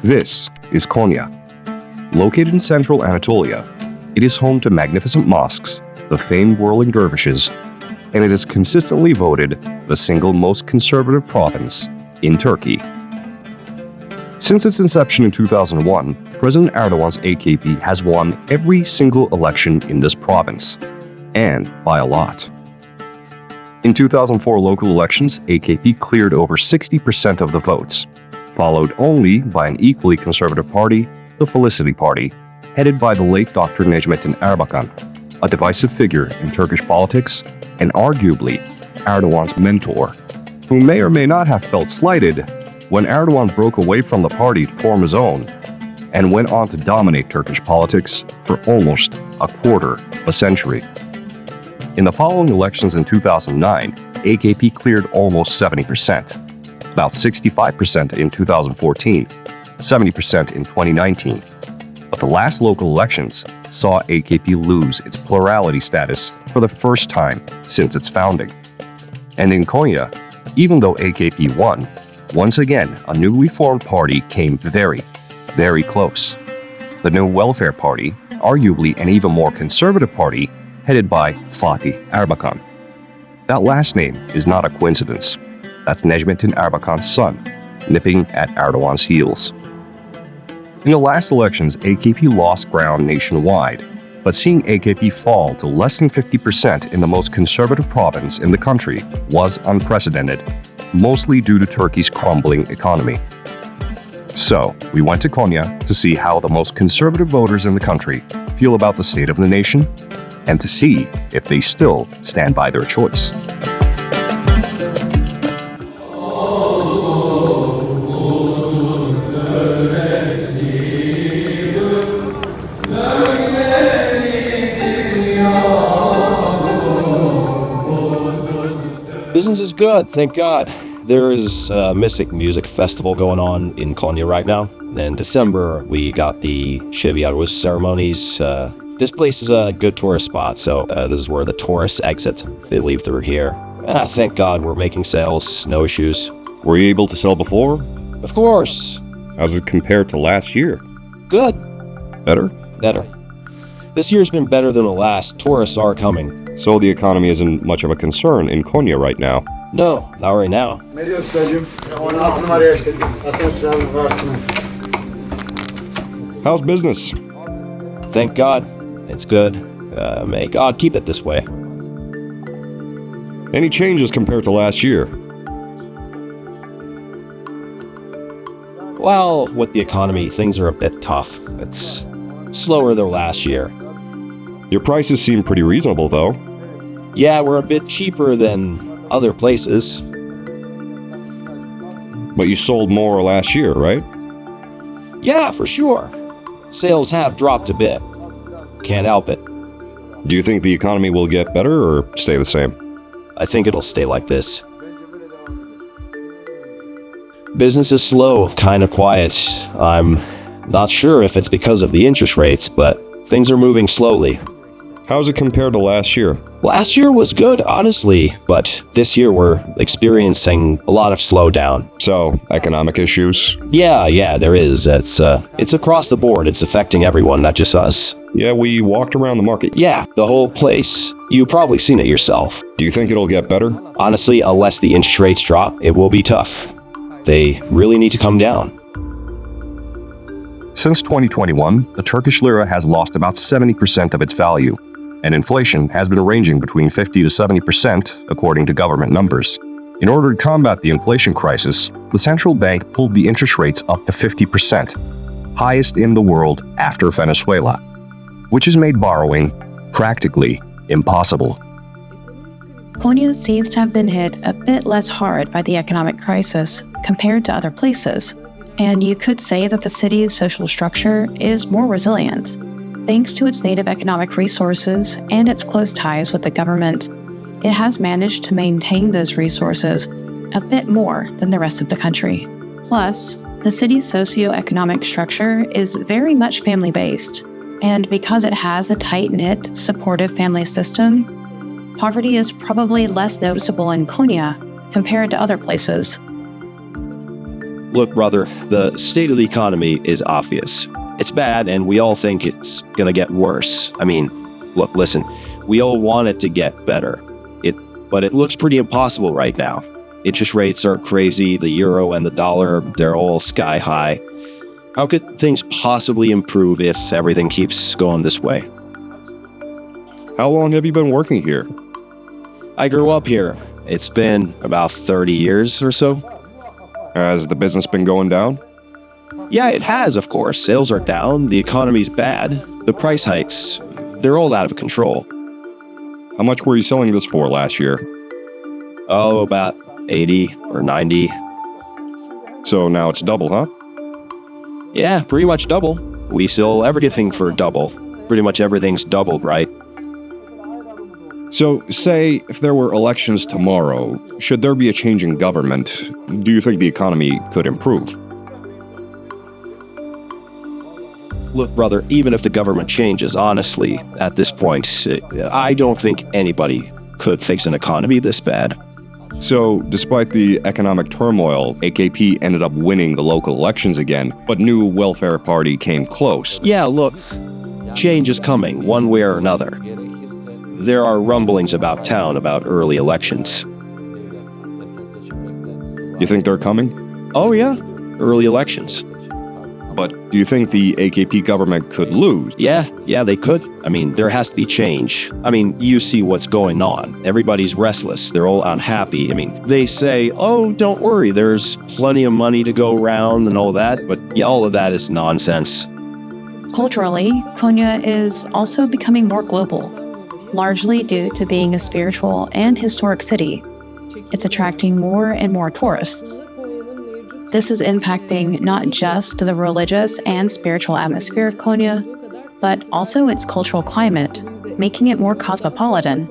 This is Konya. Located in central Anatolia, it is home to magnificent mosques, the famed whirling dervishes, and it is consistently voted the single most conservative province in Turkey. Since its inception in 2001, President Erdoğan's AKP has won every single election in this province, and by a lot. In 2004 local elections, AKP cleared over 60% of the votes, followed only by an equally conservative party, the Felicity Party, headed by the late Dr. Necmettin Erbakan, a divisive figure in Turkish politics and arguably Erdoğan's mentor, who may or may not have felt slighted when Erdoğan broke away from the party to form his own and went on to dominate Turkish politics for almost a quarter of a century. In the following elections in 2009, AKP cleared almost 70%, about 65% in 2014, 70% in 2019. But the last local elections saw AKP lose its plurality status for the first time since its founding. And in Konya, even though AKP won, once again a newly formed party came very, very close. The New Welfare Party, arguably an even more conservative party, headed by Fatih Erbakan. That last name is not a coincidence. That's Necmettin Erbakan's son, nipping at Erdoğan's heels. In the last elections, AKP lost ground nationwide, but seeing AKP fall to less than 50% in the most conservative province in the country was unprecedented, mostly due to Turkey's crumbling economy. So, we went to Konya to see how the most conservative voters in the country feel about the state of the nation, and to see if they still stand by their choice. Business is good, thank God. There is a Mystic Music Festival going on in Konya right now. In December, we got the Shivyaros ceremonies. This place is a good tourist spot, so this is where the tourists exit. They leave through here. Thank God we're making sales, no issues. Were you able to sell before? Of course. How's it compared to last year? Good. Better? Better. This year's been better than the last. Tourists are coming. So the economy isn't much of a concern in Konya right now? No, not right now. How's business? Thank God. It's good. May God keep it this way. Any changes compared to last year? Well, with the economy, things are a bit tough. It's slower than last year. Your prices seem pretty reasonable, though. Yeah, we're a bit cheaper than other places. But you sold more last year, right? Yeah, for sure. Sales have dropped a bit. Can't help it. Do you think the economy will get better or stay the same? I think it'll stay like this. Business is slow, kind of quiet. I'm not sure if it's because of the interest rates, but things are moving slowly. How's it compared to last year? Last year was good, honestly, but this year we're experiencing a lot of slowdown. So, economic issues? Yeah, there is. It's across the board. It's affecting everyone, not just us. Yeah, we walked around the market. Yeah, the whole place. You've probably seen it yourself. Do you think it'll get better? Honestly, unless the interest rates drop, it will be tough. They really need to come down. Since 2021, the Turkish lira has lost about 70% of its value, and inflation has been ranging between 50 to 70% according to government numbers. In order to combat the inflation crisis, the central bank pulled the interest rates up to 50%, highest in the world after Venezuela, which has made borrowing practically impossible. Konya seems to have been hit a bit less hard by the economic crisis compared to other places, and you could say that the city's social structure is more resilient. Thanks to its native economic resources and its close ties with the government, it has managed to maintain those resources a bit more than the rest of the country. Plus, the city's socioeconomic structure is very much family-based, and because it has a tight-knit, supportive family system, poverty is probably less noticeable in Konya compared to other places. Look, brother, the state of the economy is obvious. It's bad, and we all think it's gonna get worse. I mean, look, listen, we all want it to get better. But it looks pretty impossible right now. Interest rates are crazy, the euro and the dollar, they're all sky high. How could things possibly improve if everything keeps going this way? How long have you been working here? I grew up here. It's been about 30 years or so. Has the business been going down? Yeah, it has, of course. Sales are down, the economy's bad, the price hikes, they're all out of control. How much were you selling this for last year? Oh, about 80 or 90. So now it's double, huh? Yeah, pretty much double. We sell everything for double. Pretty much everything's doubled, right? So, say if there were elections tomorrow, should there be a change in government, do you think the economy could improve? Look, brother, even if the government changes, honestly, at this point, I don't think anybody could fix an economy this bad. So, despite the economic turmoil, AKP ended up winning the local elections again, but New Welfare Party came close. Yeah, look, change is coming, one way or another. There are rumblings about town about early elections. You think they're coming? Oh yeah, early elections. But do you think the AKP government could lose? Yeah, they could. I mean, there has to be change. I mean, you see what's going on. Everybody's restless. They're all unhappy. I mean, they say, oh, don't worry, there's plenty of money to go around and all that. But yeah, all of that is nonsense. Culturally, Konya is also becoming more global, largely due to being a spiritual and historic city. It's attracting more and more tourists. This is impacting not just the religious and spiritual atmosphere of Konya, but also its cultural climate, making it more cosmopolitan.